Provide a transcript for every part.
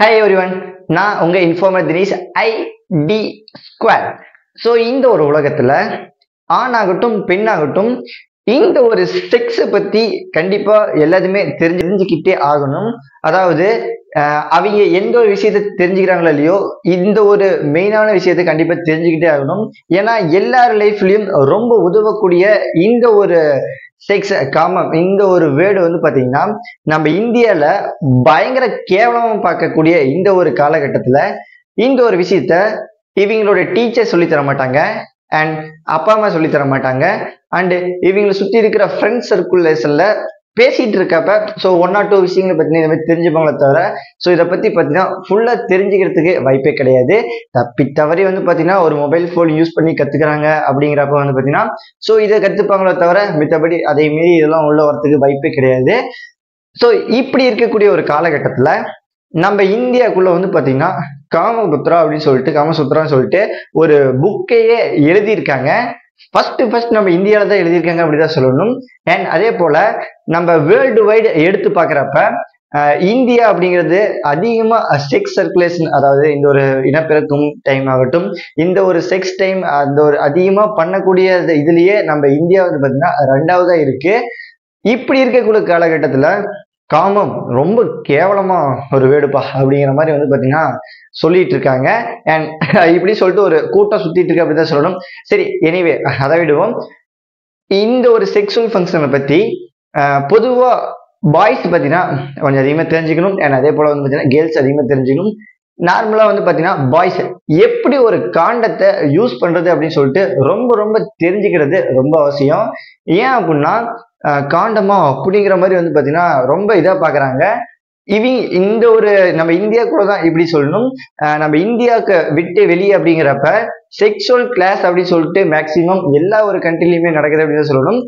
Hi everyone, நான் உங்க informer Dinesh IT square. So இந்த ஒரு உலகத்துல ஆணாகட்டும் பெண்ணாகட்டும் இந்த ஒரு செக்ஸை பத்தி கண்டிப்பா எல்லாத்துமே தெரிஞ்சுக்கிட்டே ஆகணும். அதாவது அவங்க எந்த ஒரு விஷயத்த தெரிஞ்சுக்கிறாங்களோ இல்லையோ இந்த ஒரு மெயினான விஷயத்த கண்டிப்பா தெரிஞ்சுக்கிட்டே ஆகணும். ஏன்னா எல்லார் லைஃப்லயும் ரொம்ப உதவக்கூடிய இந்த ஒரு செக்ஸ் காமம் இந்த ஒரு வேர்டு வந்து பாத்தீங்கன்னா நம்ம இந்தியால பயங்கர கேவலமா பார்க்கக்கூடிய இந்த ஒரு காலகட்டத்துல இந்த ஒரு விஷயத்த இவங்களோட டீச்சர் சொல்லி தர மாட்டாங்க, அண்ட் அப்பா அம்மா சொல்லி தர மாட்டாங்க, அண்ட் இவங்களை சுத்தி இருக்கிற ஃப்ரெண்ட்ஸ் சர்க்குலேஷன்ல பேசிட்டு இருக்கப்ப ஸோ 1 or 2 விஷயங்களை பத்தி இந்த மாதிரி தெரிஞ்சுப்பாங்களே தவிர ஸோ இதை பத்தி பார்த்தீங்கன்னா ஃபுல்லா தெரிஞ்சுக்கிறதுக்கு வாய்ப்பே கிடையாது. தப்பி தவறி வந்து பார்த்தீங்கன்னா ஒரு மொபைல் ஃபோன் யூஸ் பண்ணி கத்துக்கிறாங்க அப்படிங்கிறப்ப வந்து பார்த்தீங்கன்னா ஸோ இதை கத்துப்பாங்களே தவிர மித்தபடி அதை மீறி இதெல்லாம் உள்ள வரத்துக்கு வாய்ப்பே கிடையாது. ஸோ இப்படி இருக்கக்கூடிய ஒரு காலகட்டத்துல நம்ம இந்தியாக்குள்ள வந்து பாத்தீங்கன்னா காமபுத்ரா அப்படின்னு சொல்லிட்டு காமசூத்ரான்னு சொல்லிட்டு ஒரு புக்கையே எழுதியிருக்காங்க. ஃபர்ஸ்ட் நம்ம இந்தியாவில தான் எழுதியிருக்காங்க அப்படிதான் சொல்லணும். அண்ட் அதே போல நம்ம வேர்ல்டு வைடு எடுத்து பாக்குறப்ப இந்தியா அப்படிங்கிறது அதிகமா செக்ஸ் சர்க்குலேஷன், அதாவது இந்த ஒரு இனப்பெருக்கும் டைம் ஆகட்டும் இந்த ஒரு செக்ஸ் டைம் அந்த ஒரு அதிகமா பண்ணக்கூடிய இதுலயே நம்ம இந்தியா வந்து பாத்தீங்கன்னா 2வதா இருக்கு. இப்படி இருக்கக்கூடிய காலகட்டத்துல காமம் ரொம்ப கேவலமா ஒரு வேடுப்பா அப்படிங்கிற மாதிரி வந்து பாத்தீங்கன்னா சொல்லிட்டு இருக்காங்க. அண்ட் இப்படி சொல்லிட்டு ஒரு கூட்டம் சுத்திட்டு இருக்கு அப்படிதான் சொல்லணும். சரி, எனிவே அதை விடுவோம். இந்த ஒரு செக்ஷுவல் ஃபங்க்ஷனை பத்தி பொதுவா பாய்ஸ் பாத்தீங்கன்னா கொஞ்சம் அதிகமா தெரிஞ்சுக்கணும், அண்ட் அதே போல வந்து பாத்தீங்கன்னா கேர்ள்ஸ் அதிகமா தெரிஞ்சுக்கணும். நார்மலா வந்து பாத்தீங்கன்னா பாய்ஸ் எப்படி ஒரு காண்டத்தை யூஸ் பண்றது அப்படின்னு சொல்லிட்டு ரொம்ப ரொம்ப தெரிஞ்சுக்கிறது ரொம்ப அவசியம். ஏன் அப்படின்னா காண்டமா அப்படிங்கிற மாதிரி வந்து பாத்தீங்கன்னா ரொம்ப இதா பாக்குறாங்க. இவங்க இந்த ஒரு நம்ம இந்தியா கூட தான் இப்படி சொல்லணும். நம்ம இந்தியாவுக்கு விட்டு வெளியே அப்படிங்கிறப்ப செக்ஷுவல் கிளாஸ் அப்படின்னு சொல்லிட்டு மேக்சிமம் எல்லா ஒரு கண்ட்ரிலையுமே நடக்குது அப்படின்னு சொல்லணும்.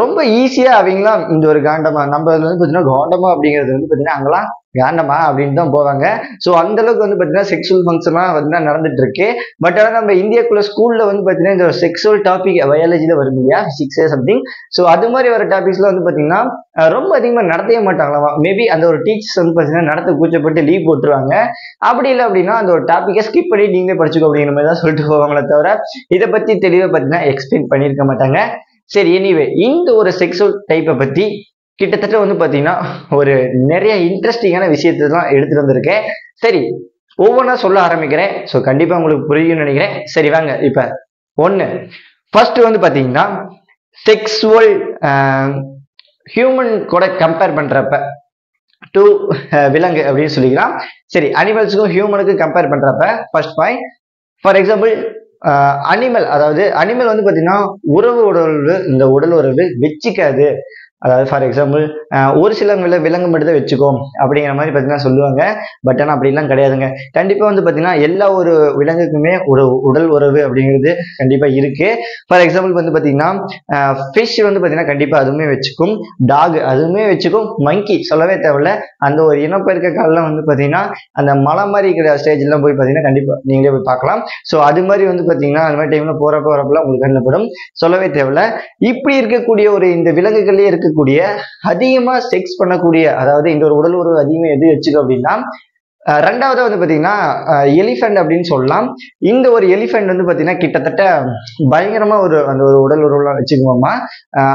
ரொம்ப ஈஸியா அவங்களாம் இந்த ஒரு காண்டமா நம்ம வந்து பாத்தீங்கன்னா காண்டமா அப்படிங்கிறது வந்து பாத்தீங்கன்னா அங்கெல்லாம் காண்டமா அப்படின்னு தான் போவாங்க. ஸோ அந்த அளவுக்கு வந்து பாத்தீங்கன்னா செக்ஷுவல் ஃபங்க்ஷன்லாம் வந்து நடந்துட்டு இருக்கு. பட் ஆனால் நம்ம இந்தியாக்குள்ள ஸ்கூல்ல வந்து பாத்தீங்கன்னா இந்த செக்ஷுவல் டாபிக் பயாலஜில வருது இல்லையா, 6 சம்திங். ஸோ அது மாதிரி வர டாபிக்ஸ்ல வந்து பாத்தீங்கன்னா ரொம்ப அதிகமா நடத்தவே மாட்டாங்களா. மேபி அந்த ஒரு டீச்சர்ஸ் வந்து பாத்தீங்கன்னா நடத்த கூச்சப்பட்டு லீவ் போட்டுருவாங்க. அப்படி இல்லை அப்படின்னா அந்த ஒரு டாபிக்கை ஸ்கிப் பண்ணி நீங்களே படிச்சுக்கோ அப்படிங்கிற மாதிரி தான் சொல்லிட்டு போவாங்களே தவிர இதை பத்தி தெளிவா பாத்தீங்கன்னா எக்ஸ்பிளைன் பண்ணியிருக்க மாட்டாங்க. சரி, எனிவே இந்த ஒரு செக்ஷுவல் டைப்பை பத்தி கிட்டத்தட்ட வந்து பாத்தீங்கன்னா ஒரு நிறைய இன்ட்ரெஸ்டிங்கான விஷயத்தான் எடுத்துட்டு வந்திருக்கேன். சரி, ஒவ்வொன்றா சொல்ல ஆரம்பிக்கிறேன். ஸோ கண்டிப்பா உங்களுக்கு புரியும்னு நினைக்கிறேன். சரி வாங்க. இப்ப ஃபர்ஸ்ட் வந்து பாத்தீங்கன்னா செக்ஸுவல் ஹியூமன் கூட கம்பேர் பண்றப்ப டு விலங்கு அப்படின்னு சொல்லிக்கலாம். சரி, அனிமல்ஸுக்கும் ஹியூமனுக்கும் கம்பேர் பண்றப்ப first point, for example animal, அதாவது அனிமல் வந்து பாத்தீங்கன்னா இந்த உடல் உறவு வச்சுக்காது. அதாவது ஃபார் எக்ஸாம்பிள் ஒரு சில விலங்கு மட்டும் தான் வச்சுக்கோம் அப்படிங்கிற மாதிரி பார்த்தீங்கன்னா சொல்லுவாங்க. பட் ஆனால் அப்படிலாம் கிடையாதுங்க. கண்டிப்பாக வந்து பார்த்தீங்கன்னா எல்லா ஒரு விலங்குக்குமே ஒரு உடல் உறவு அப்படிங்கிறது கண்டிப்பாக இருக்கு. ஃபார் எக்ஸாம்பிள் வந்து பார்த்தீங்கன்னா ஃபிஷ் வந்து பார்த்தீங்கன்னா கண்டிப்பாக அதுவுமே வச்சுக்கும், டாக் அதுவுமே வச்சுக்கும், மங்கி சொல்லவே தேவையில்ல. அந்த ஒரு இனப்பெருக்க காலெல்லாம் வந்து பார்த்தீங்கன்னா அந்த மலை மாதிரி இருக்கிற ஸ்டேஜ்லாம் போய் பார்த்தீங்கன்னா கண்டிப்பாக நீங்களே போய் பார்க்கலாம். ஸோ அது மாதிரி வந்து பார்த்தீங்கன்னா அது மாதிரி டைம்ல போறப்ப வரப்பெல்லாம் உங்களுக்கு கண்ணப்படும், சொல்லவே தேவையில்ல. இப்படி இருக்கக்கூடிய ஒரு இந்த விலங்குகளே இருக்கக்கூடிய அதிகமா செக்ஸ் பண்ணக்கூடிய, அதாவது இந்த ஒரு உடல் உறவு அதிகமா எது வச்சுக்கோ அப்படின்னா ரெண்டாவது வந்து பாத்தீங்கன்னா எலிஃபென்ட் அப்படின்னு சொல்லலாம். இந்த ஒரு எலிஃபென்ட் வந்து பாத்தீங்கன்னா கிட்டத்தட்ட பயங்கரமா அந்த ஒரு உடல் உறவுலாம் வச்சுக்குவோமா.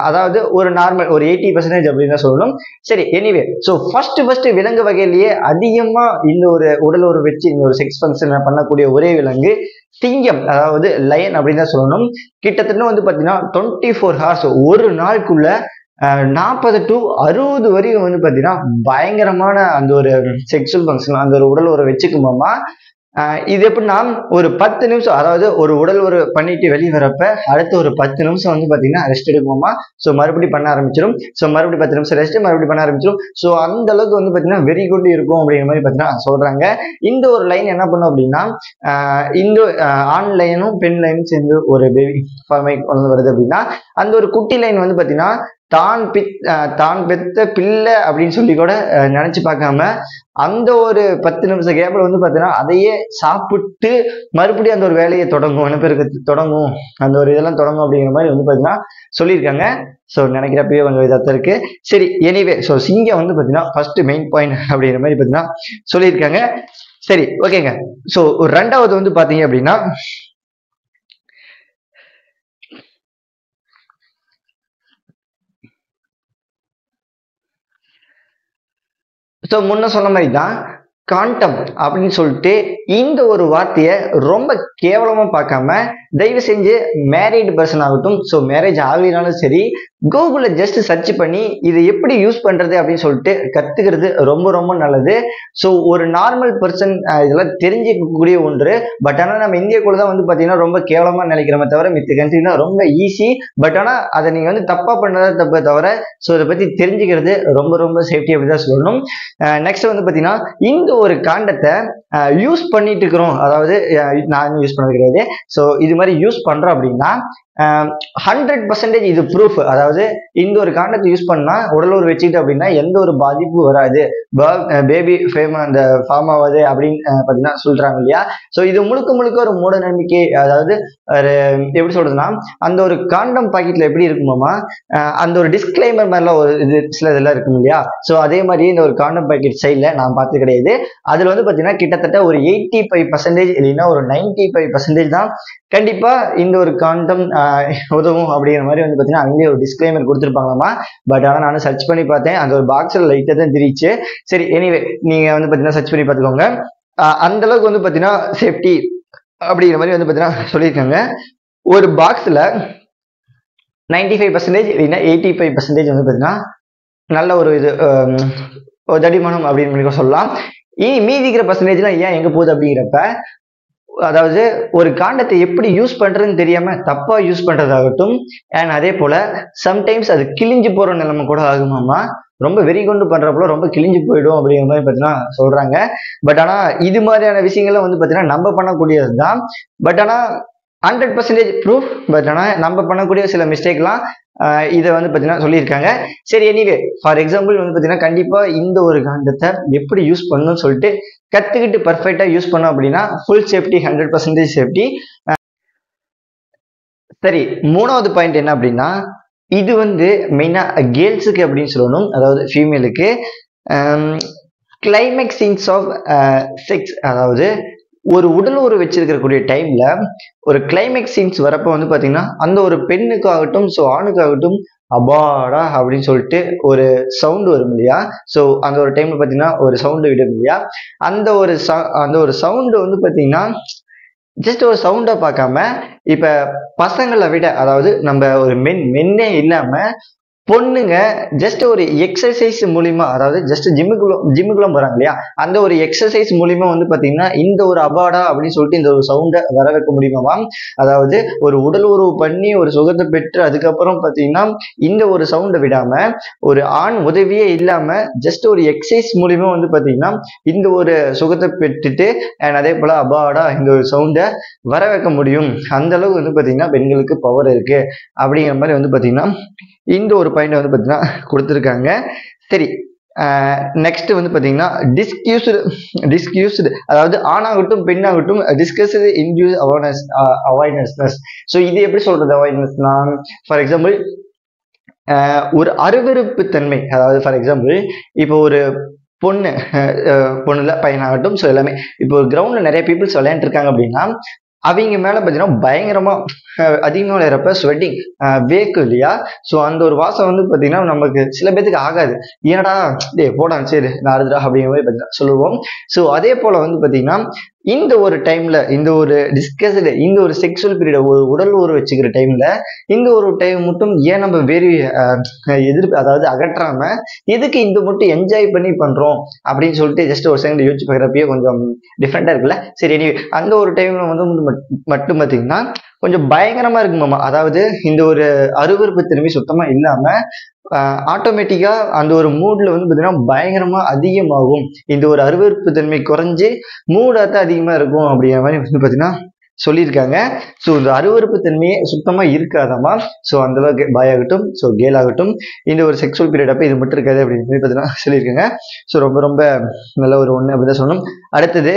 அதாவது ஒரு நார்மல் ஒரு 80% அப்படின்னு தான் சொல்லணும். சரி, எனிவே ஸோ ஃபர்ஸ்ட் விலங்கு வகையிலேயே அதிகமா இந்த ஒரு உடல் உறவு வச்சு இந்த ஒரு செக்ஸ் ஃபங்க்ஷன் பண்ணக்கூடிய ஒரே விலங்கு சிங்கம், அதாவது லயன் அப்படின்னு தான் சொல்லணும். கிட்டத்தட்ட வந்து பாத்தீங்கன்னா 24 hours ஒரு நாளுக்குள்ள 40 to 60 வரைக்கும் வந்து பாத்தீங்கன்னா பயங்கரமான அந்த ஒரு செக்ஷுவல் ஃபங்க்ஷன் அந்த ஒரு உடல் உறவு வச்சுக்குமாமா. இது எப்படின்னா ஒரு 10 நிமிஷம், அதாவது ஒரு உடல் உறவு பண்ணிட்டு வெளியே வரப்ப அடுத்த ஒரு 10 நிமிஷம் வந்து பாத்தீங்கன்னா ரெஸ்ட் எடுக்குமாமா. ஸோ மறுபடியும் பண்ண ஆரம்பிச்சிடும். ஸோ மறுபடியும் 10 நிமிஷம் ரெஸ்ட், மறுபடியும் பண்ண ஆரம்பிச்சிடும். ஸோ அந்த அளவுக்கு வந்து பாத்தீங்கன்னா வெரி குட் இருக்கும் அப்படிங்கிற மாதிரி பாத்தீங்கன்னா சொல்றாங்க. இந்த ஒரு லைன் என்ன பண்ணும் அப்படின்னா இந்த ஆண் லைனும் பெண் லைனும் சேர்ந்து ஒரு பேபி ஃபார்மை கொண்டு வருது அப்படின்னா அந்த ஒரு குட்டி லைன் வந்து பாத்தீங்கன்னா தான் பெத்த பிள்ளை அப்படின்னு சொல்லி கூட நினைச்சு பார்க்காம அந்த ஒரு 10 நிமிஷம் கேப்ல வந்து பாத்தீங்கன்னா அதையே சாப்பிட்டு மறுபடியும் அந்த ஒரு வேலையை தொடங்கும், இனப்பெருக்கத்து தொடங்கும், அந்த ஒரு இதெல்லாம் தொடங்கும் அப்படிங்கிற மாதிரி வந்து பாத்தீங்கன்னா சொல்லியிருக்காங்க. ஸோ நினைக்கிறப்பயே கொஞ்சம் இதாக இருக்கு. சரி, எனிவே ஸோ சிங்கம் வந்து பாத்தீங்கன்னா ஃபர்ஸ்ட் மெயின் பாயிண்ட் அப்படிங்கிற மாதிரி பாத்தீங்கன்னா சொல்லியிருக்காங்க. சரி, ஓகேங்க. ஸோ ரெண்டாவது வந்து பாத்தீங்க அப்படின்னா ஸோ முன்ன சொன்ன மாதிரி தான் காண்டம் அப்படின்னு சொல்லிட்டு இந்த ஒரு வார்த்தையை ரொம்ப கேவலமா பார்க்காம தயவு செஞ்சு மேரிட் பர்சன் ஆகட்டும், ஸோ மேரேஜ் ஆகலினாலும் சரி, கூகுள்ல ஜஸ்ட் சர்ச் பண்ணி இதை எப்படி யூஸ் பண்றது அப்படின்னு சொல்லிட்டு கத்துக்கிறது ரொம்ப ரொம்ப நல்லது. ஸோ ஒரு நார்மல் பர்சன் இதெல்லாம் தெரிஞ்சிக்கக்கூடிய ஒன்று. பட் ஆனால் நம்ம இந்தியாக்குள்ள தான் வந்து பார்த்தீங்கன்னா ரொம்ப கேவலமா நினைக்கிறோமே தவிர மித்த கண்ட்ரினா ரொம்ப ஈஸி. பட் ஆனால் அதை நீங்க வந்து தப்பா பண்ணதா தப்பே தவிர ஸோ இதை பத்தி தெரிஞ்சுக்கிறது ரொம்ப ரொம்ப சேஃப்டி அப்படிதான் சொல்லணும். நெக்ஸ்ட் வந்து பார்த்தீங்கன்னா இந்த ஒரு காண்டத்தை யூஸ் பண்ணிட்டு இருக்கிறோம், அதாவது நான் யூஸ் பண்ணது கிடையாது. ஸோ இது மாதிரி யூஸ் பண்றோம் அப்படின்னா 100% இது ப்ரூஃப். அதாவது இந்த ஒரு காண்டத்தை யூஸ் பண்ணா உடலூர் வச்சுக்கிட்டு அப்படின்னா எந்த ஒரு பாதிப்பும் வராது, பேபி ஃபேம் அந்த ஃபார்ம் ஆகாது அப்படின்னு பார்த்தீங்கன்னா சொல்றாங்க இல்லையா. ஸோ இது முழுக்க முழுக்க ஒரு மூட நம்பிக்கை. அதாவது ஒரு எப்படி சொல்றதுன்னா அந்த ஒரு காண்டம் பாக்கெட்ல எப்படி இருக்குமாமா அந்த ஒரு டிஸ்கிளைமர் மாதிரிலாம் ஒரு இது சில இதெல்லாம் இருக்கும் இல்லையா. ஸோ அதே மாதிரி இந்த ஒரு காண்டம் பாக்கெட் சைட்ல நான் பார்த்து கிடையாது. அதுல வந்து பார்த்தீங்கன்னா கிட்டத்தட்ட ஒரு 85% இல்லைன்னா ஒரு 95% தான் கண்டிப்பா இந்த ஒரு காண்டம் உதவும் அப்படிங்கிற மாதிரி வந்து பார்த்தீங்கன்னா அங்கேயே ஒரு டிஸ்கிளைமர் கொடுத்துருப்பாங்களாமா. பட் ஆனால் நானும் சர்ச் பண்ணி பார்த்தேன், அந்த ஒரு பாக்ஸில் லைட்டாக தான் தெரிச்சு. சரி, எனிவே நீங்க வந்து பார்த்தீங்கன்னா சர்ச் பண்ணி பார்த்துக்கோங்க. அந்த அளவுக்கு வந்து பார்த்தீங்கன்னா சேஃப்டி அப்படிங்கிற மாதிரி வந்து பார்த்தீங்கன்னா சொல்லியிருக்காங்க. ஒரு பாக்ஸில் 95% இல்லைன்னா 85% வந்து பார்த்தீங்கன்னா நல்ல ஒரு இது தடிமனம் அப்படின்னு சொல்லலாம். இனி மீதி இருக்கிற பர்சன்டேஜ்லாம் ஏன் எங்க போகுது அப்படிங்கிறப்ப, அதாவது ஒரு காண்டத்தை எப்படி யூஸ் பண்றதுன்னு தெரியாம தப்பா யூஸ் பண்றதாகட்டும், அண்ட் அதே போல சம்டைம்ஸ் அது கிழிஞ்சு போற நிலைமை கூட ஆகுமாமா. ரொம்ப வெறி கொண்டு பண்றப்போ ரொம்ப கிழிஞ்சு போயிடும் அப்படிங்கிற மாதிரி பார்த்தீங்கன்னா சொல்றாங்க. பட் ஆனா இது மாதிரியான விஷயங்கள்லாம் வந்து பார்த்தீங்கன்னா நம்ம பண்ணக்கூடியது தான். பட் ஆனா 100% ப்ரூஃப். பட் ஆனா நம்ம பண்ணக்கூடிய சில மிஸ்டேக்லாம் இதை வந்து பார்த்தீங்கன்னா சொல்லியிருக்காங்க. சரி, எனிவே ஃபார் எக்ஸாம்பிள் வந்து பார்த்தீங்கன்னா கண்டிப்பா இந்த ஒரு காண்டத்தை எப்படி யூஸ் பண்ணணும்னு சொல்லிட்டு கத்துக்கிட்டு பர்ஃபெக்டா யூஸ் பண்ணோம் அப்படின்னா ஃபுல் சேஃப்டி, 100% சேஃப்டி. சரி, மூணாவது பாயிண்ட் என்ன அப்படின்னா இது வந்து மெயினா கேர்ள்ஸுக்கு அப்படின்னு சொல்லணும், அதாவது ஃபீமேலுக்கு. கிளைமேக்ஸ் சீன்ஸ் ஆஃப் செக்ஸ், அதாவது ஒரு உடல் உறவு வச்சிருக்கக்கூடிய டைம்ல ஒரு கிளைமேக்ஸ் சீன்ஸ் வரப்போ வந்து பாத்தீங்கன்னா அந்த ஒரு பெண்ணுக்காகட்டும் ஸோ ஆணுக்காகட்டும் அபாடா அப்படின்னு சொல்லிட்டு ஒரு சவுண்ட் வரும் இல்லையா. ஸோ அந்த ஒரு டைம்ல பாத்தீங்கன்னா ஒரு சவுண்டு விடும் இல்லையா. அந்த ஒரு சவுண்டு வந்து பாத்தீங்கன்னா ஜஸ்ட் ஒரு சவுண்டா பார்க்காம இப்ப பசங்களை விட, அதாவது நம்ம ஒரு மென்னே இல்லாம பொண்ணுங்க ஜஸ்ட் ஒரு எக்ஸசைஸ் மூலியமா, அதாவது ஜஸ்ட் ஜிம்முக்குள்ள போறாங்க இல்லையா, அந்த ஒரு எக்ஸசைஸ் மூலியமா வந்து பாத்தீங்கன்னா இந்த ஒரு அபாடா அப்படின்னு சொல்லிட்டு இந்த ஒரு சவுண்டை வர வைக்க முடியுமா. அதாவது ஒரு உடல் உறவு பண்ணி ஒரு சுகத்தை பெற்று அதுக்கப்புறம் பாத்தீங்கன்னா இந்த ஒரு சவுண்டை விடாம ஒரு ஆண் உதவியே இல்லாம ஜஸ்ட் ஒரு எக்ஸசைஸ் மூலியமா வந்து பாத்தீங்கன்னா இந்த ஒரு சுகத்தை பெற்றுட்டு அண்ட் அதே போல அபாடா இந்த ஒரு சவுண்டை வர வைக்க முடியும். அந்த அளவுக்கு வந்து பாத்தீங்கன்னா பெண்களுக்கு பவர் இருக்கு அப்படிங்கிற மாதிரி வந்து பாத்தீங்கன்னா இந்த ஒரு பாயிண்ட் வந்து பாத்தீங்கன்னா கொடுத்துருக்காங்க. சரி, நெக்ஸ்ட் வந்து பாத்தீங்கன்னா டிஸ்கியூஸ்டு, அதாவது ஆணாகட்டும் பெண்ணாகட்டும் டிஸ்கஸ்டு இன்டியூஸ் அவாய்ட்னஸ். ஸோ இது எப்படி சொல்றது அவாய்ட்னஸ்னா, ஃபார் எக்ஸாம்பிள் ஒரு அருவருப்பு தன்மை, அதாவது ஃபார் எக்ஸாம்பிள் இப்போ ஒரு பொண்ணுல பையனாகட்டும் ஸோ எல்லாமே இப்போ ஒரு கிரவுண்ட்ல நிறைய பீப்புள்ஸ் விளையாண்டு இருக்காங்க அப்படின்னா அவங்க மேல பாத்தீங்கன்னா பயங்கரமா அதிகமா விளையாடுறப்ப ஸ்வெட்டிங் வேக்கும் இல்லையா. ஸோ அந்த ஒரு வாசம் வந்து பாத்தீங்கன்னா நமக்கு சில பேத்துக்கு ஆகாது, ஏனடா டே போடா சரி நான் அறுதுடா அப்படிங்கிற மாதிரி பாத்தீங்கன்னா சொல்லுவோம். ஸோ அதே போல வந்து பாத்தீங்கன்னா இந்த ஒரு டைம்ல இந்த ஒரு டிஸ்கஸ்டு இந்த ஒரு செக்ஷுவல் பீரியட் ஒரு உடல் உறவு வச்சுக்கிற டைம்ல இந்த ஒரு டைம் மட்டும் ஏன் நம்ம வேறு எதிர்ப்பு, அதாவது அகற்றாம எதுக்கு இந்த மட்டும் என்ஜாய் பண்ணி பண்றோம் அப்படின்னு சொல்லிட்டு ஜஸ்ட் ஒரு செகண்ட் யோசிச்சு பார்க்குறப்பயே கொஞ்சம் டிஃப்ரெண்டா இருக்குல்ல. சரி, அந்த ஒரு டைம்ல வந்து மட்டும் பாத்தீங்கன்னா கொஞ்சம் பயங்கரமா இருக்குமாமா. அதாவது இந்த ஒரு அருவருப்பு தன்மை சுத்தமா இல்லாம ஆட்டோமேட்டிக்கா அந்த ஒரு மூட்ல வந்து பாத்தீங்கன்னா பயங்கரமா அதிகமாகும். இந்த ஒரு அருவருப்பு தன்மை குறைஞ்சு மூடாத்தான் அதிகமா இருக்கும் அப்படிங்கிற மாதிரி வந்து பாத்தீங்கன்னா சொல்லியிருக்காங்க. ஸோ இந்த அருவருப்பு தன்மையே சுத்தமா இருக்காதாமா. ஸோ அந்த அளவுக்கு பாய் ஆகட்டும், ஸோ கேல் ஆகட்டும், இந்த ஒரு செக்ஷுவல் பீரியட் அப்போ இது மட்டும் இருக்காது அப்படின்னு சொல்லி பார்த்தீங்கன்னா சொல்லியிருக்காங்க. ஸோ ரொம்ப ரொம்ப நல்ல ஒரு ஒன்று அப்படி தான் சொல்லணும். அடுத்தது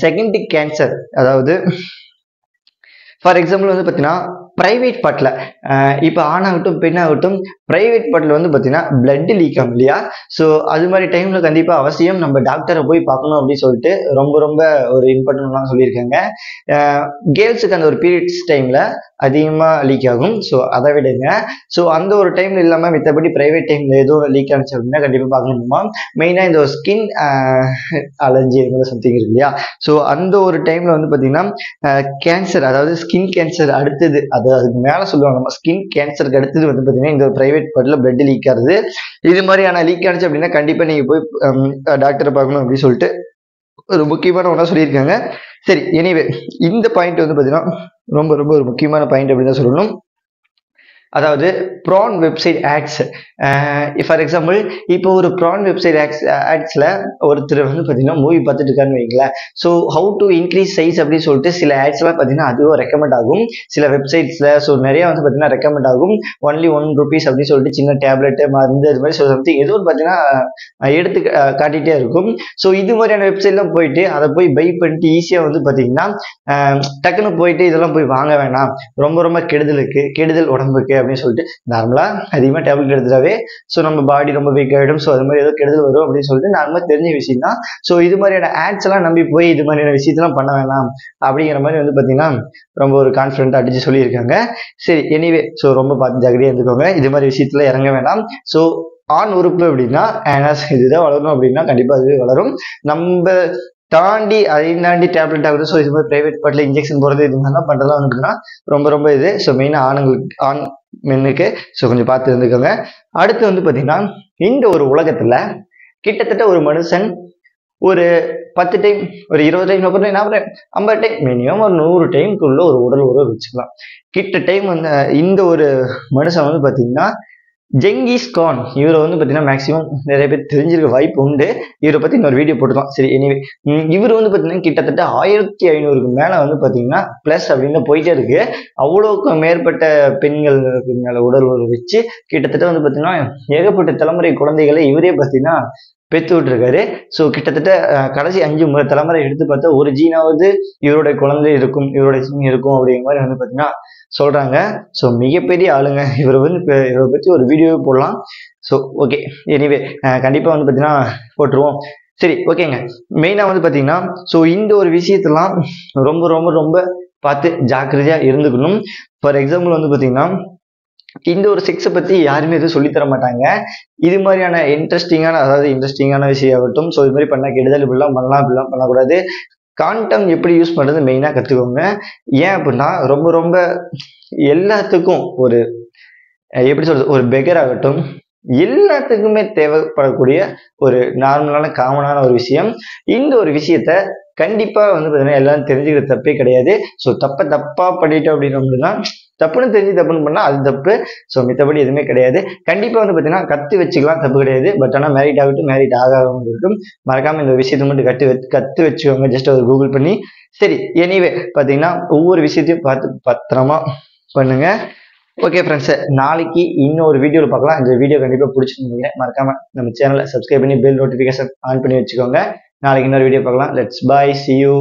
செகண்ட் கேன்சர், அதாவது ஃபார் எக்ஸாம்பிள் வந்து பார்த்தீங்கன்னா ப்ரைவேட் பார்ட்டில் இப்போ ஆணாகட்டும் பெண்ணாகட்டும் ப்ரைவேட் பார்ட்டில் வந்து பார்த்தீங்கன்னா பிளட் லீக் ஆகும் இல்லையா. ஸோ அது மாதிரி டைமில் கண்டிப்பாக அவசியம் நம்ம டாக்டரை போய் பார்க்கணும் அப்படின்னு சொல்லிட்டு ரொம்ப ரொம்ப ஒரு இம்பார்ட்டன்ட்லாம் சொல்லியிருக்காங்க. கேர்ள்ஸுக்கு அந்த ஒரு பீரியட்ஸ் டைமில் அதிகமாக லீக் ஆகும். ஸோ அதை விடுங்க. ஸோ அந்த ஒரு டைமில் இல்லாமல் மித்தபடி ப்ரைவேட் டைமில் எதுவும் லீக் ஆனிச்சு அப்படின்னா கண்டிப்பாக பார்க்கணுமா. மெயினாக இந்த ஒரு ஸ்கின் அலர்ஜி மாதிரி சம்திங் இருக்கு இல்லையா. ஸோ அந்த ஒரு டைமில் வந்து பார்த்தீங்கன்னா கேன்சர், அதாவது ஸ்கின் கேன்சர் அடுத்தது, அதுக்கு மேலே சொல்லுவாங்க நம்ம ஸ்கின் கேன்சருக்கு அடுத்தது வந்து பார்த்தீங்கன்னா இந்த ஒரு ப்ரைவேட் பார்ட்டில் பிளட் லீக் ஆகுது. இது மாதிரியான லீக் ஆனிச்சு அப்படின்னா கண்டிப்பாக நீங்கள் போய் டாக்டரை பார்க்கணும் அப்படின்னு சொல்லிட்டு ஒரு முக்கியமான ஒன்றா சொல்லியிருக்காங்க. சரி, எனிவே இந்த பாயிண்ட் வந்து பார்த்தீங்கன்னா ரொம்ப ரொம்ப ஒரு முக்கியமான பாயிண்ட் அப்படின்னு தான் சொல்லணும். அதாவது porn website ads. For example இப்போ ஒரு ப்ரான் வெப்சைட் ஆட்ஸில் ஒருத்தர் வந்து பார்த்தீங்கன்னா மூவி பார்த்துட்டு இருக்கான்னு வைங்களேன். So how to increase size அப்படின்னு சொல்லிட்டு சில ஆட்ஸ்லாம் பார்த்தீங்கன்னா அதுவும் ரெக்கமெண்ட் ஆகும் சில வெப்சைட்ஸில். ஸோ நிறையா வந்து பார்த்தீங்கன்னா ரெக்கமெண்ட் ஆகும். ஒன்லி ₹1 அப்படின்னு சொல்லிட்டு சின்ன டேப்லெட்டு மருந்து இது மாதிரி சம்திங் ஏதோ ஒரு பார்த்தீங்கன்னா எடுத்து காட்டிகிட்டே இருக்கும். ஸோ இது மாதிரியான வெப்சைட்லாம் போயிட்டு அதை போய் பை பண்ணிட்டு ஈஸியாக வந்து பார்த்தீங்கன்னா டக்குன்னு போயிட்டு இதெல்லாம் போய் வாங்க வேணாம், ரொம்ப ரொம்ப கெடுதல் உடம்புக்கு அப்படின்னு சொல்லிட்டு நார்மலாக அதிகமாக டேப்லெட் எடுத்துட்டாவே ஸோ நம்ம பாடி ரொம்ப வீக் ஆகிடும். ஸோ அது மாதிரி ஏதோ கெடுதல் வரும் அப்படின்னு சொல்லிட்டு நார்மலாக தெரிஞ்ச விஷயம் தான். ஸோ இது மாதிரியான ஆட்ஸ் எல்லாம் நம்பி போய் இது மாதிரியான விஷயத்தெல்லாம் பண்ண வேணாம் அப்படிங்கிற மாதிரி வந்து பார்த்தீங்கன்னா ரொம்ப ஒரு கான்ஃபிடென்ட்டாக அடிச்சு சொல்லியிருக்காங்க. சரி, எனிவே ஸோ ரொம்ப பார்த்து ஜாக்கிரதையாக இருந்துக்கோங்க, இது மாதிரி விஷயத்துல இறங்க வேண்டாம். ஸோ ஆண் உறுப்பு அப்படின்னா இதுதான் வளரணும் அப்படின்னா கண்டிப்பாக அதுவே வளரும். நம்ம அதையும் தாண்டி டேப்லெட் ஆகுது. ஸோ இது மாதிரி பிரைவேட் பார்ட்டில் இன்ஜெக்ஷன் போகிறது இது மாதிரிலாம் பண்ணுறதா வந்துட்டுன்னா ரொம்ப ரொம்ப இது. ஸோ மெயினாக ஆண் மென்னுக்கு ஸோ கொஞ்சம் பார்த்து இருந்துக்கோங்க. அடுத்து வந்து பார்த்தீங்கன்னா இந்த ஒரு உலகத்தில் கிட்டத்தட்ட ஒரு மனுஷன் ஒரு 10 டைம், ஒரு 20 time, 30 time, 40 time, 50 time, minimum ஒரு 100 டைமுக்குள்ள ஒரு உடல் உறவு வச்சுக்கலாம். கிட்ட டைம் வந்து இந்த ஒரு மனுஷன் வந்து பார்த்தீங்கன்னா ஜெங்கிஸ் கான், இவரை வந்து பார்த்தீங்கன்னா மேக்ஸிமம் நிறைய பேர் தெரிஞ்சிருக்க வாய்ப்பு உண்டு. இவரை பற்றி இன்னொரு வீடியோ போட்டுக்கலாம். சரி, எனிவே இவர் வந்து பார்த்தீங்கன்னா கிட்டத்தட்ட 1500க்கு மேலே வந்து பார்த்தீங்கன்னா ப்ளஸ் அப்படின்னு போயிட்டே இருக்கு. அவ்வளோக்கு மேற்பட்ட பெண்களுக்கு மேலே உடல் உறவு வச்சு கிட்டத்தட்ட வந்து பார்த்தீங்கன்னா ஏகப்பட்ட தலைமுறை குழந்தைகளை இவரே பார்த்தீங்கன்னா பெற்று விட்டுருக்காரு. ஸோ கிட்டத்தட்ட கடைசி 5 தலைமுறை எடுத்து பார்த்தா ஒரு ஜீனாவது இவருடைய குழந்தை இருக்கும், இவருடைய ஜீன் இருக்கும் அப்படிங்கிற மாதிரி வந்து பார்த்தீங்கன்னா சொல்றாங்க. ஸோ மிகப்பெரிய ஆளுங்க. இவரை பற்றி ஒரு வீடியோவே போடலாம். ஸோ ஓகே, எனிவே கண்டிப்பாக வந்து பார்த்தீங்கன்னா போட்டுருவோம். சரி, ஓகேங்க. மெயினாக வந்து பார்த்தீங்கன்னா ஸோ இந்த ஒரு விஷயத்தெல்லாம் ரொம்ப ரொம்ப ரொம்ப பார்த்து ஜாக்கிரதையாக இருந்துக்கணும். ஃபார் எக்ஸாம்பிள் வந்து பார்த்தீங்கன்னா இந்த ஒரு செக்ஸை பற்றி யாருமே எதுவும் சொல்லித்தர மாட்டாங்க. இது மாதிரியான இன்ட்ரெஸ்டிங்கான விஷயம் ஆகட்டும். ஸோ இது மாதிரி பண்ணால் கெடுதல், இப்படிலாம் பண்ணலாம், இப்படிலாம் பண்ணக்கூடாது. காண்டம் எப்படி யூஸ் பண்ணுறது மெயினாக கற்றுக்கோங்க. ஏன் அப்படின்னா ரொம்ப ரொம்ப எல்லாத்துக்கும் ஒரு எப்படி சொல்கிறது, ஒரு பெகர் ஆகட்டும் எல்லாத்துக்குமே தேவைப்படக்கூடிய ஒரு நார்மலான காமனான ஒரு விஷயம். இந்த ஒரு விஷயத்த கண்டிப்பாக வந்து பார்த்தீங்கன்னா எல்லாரும் தெரிஞ்சுக்கிற தப்பே கிடையாது. ஸோ தப்பா பண்ணிட்டோம் அப்படின்னா தப்புன்னு தெரிஞ்சு தப்புன்னு பண்ணால் அது தப்பு. ஸோ மித்தபடி எதுவுமே கிடையாது. கண்டிப்பாக வந்து பார்த்தீங்கன்னா கற்று வச்சுக்கலாம், தப்பு கிடையாது. பட் ஆனால் மேரிட் ஆகட்டும் மேரிட் ஆகாமல் இருக்கட்டும் மறக்காமல் இந்த விஷயத்தை மட்டும் கற்று வச்சுக்கோங்க, ஜஸ்ட் ஒரு கூகுள் பண்ணி. சரி, எனிவே பார்த்தீங்கன்னா ஒவ்வொரு விஷயத்தையும் பார்த்து பத்திரமா பண்ணுங்க. ஓகே ஃப்ரெண்ட்ஸ், நாளைக்கு இன்னொரு வீடியோவில் பார்க்கலாம். இந்த வீடியோ கண்டிப்பாக பிடிச்சிருந்தீங்க மறக்காமல் நம்ம சேனலை சப்ஸ்கிரைப் பண்ணி பெல் நோட்டிஃபிகேஷன் ஆன் பண்ணி வச்சுக்கோங்க. நாளைக்கு இன்னொரு வீடியோ பார்க்கலாம். Let's bye, see you.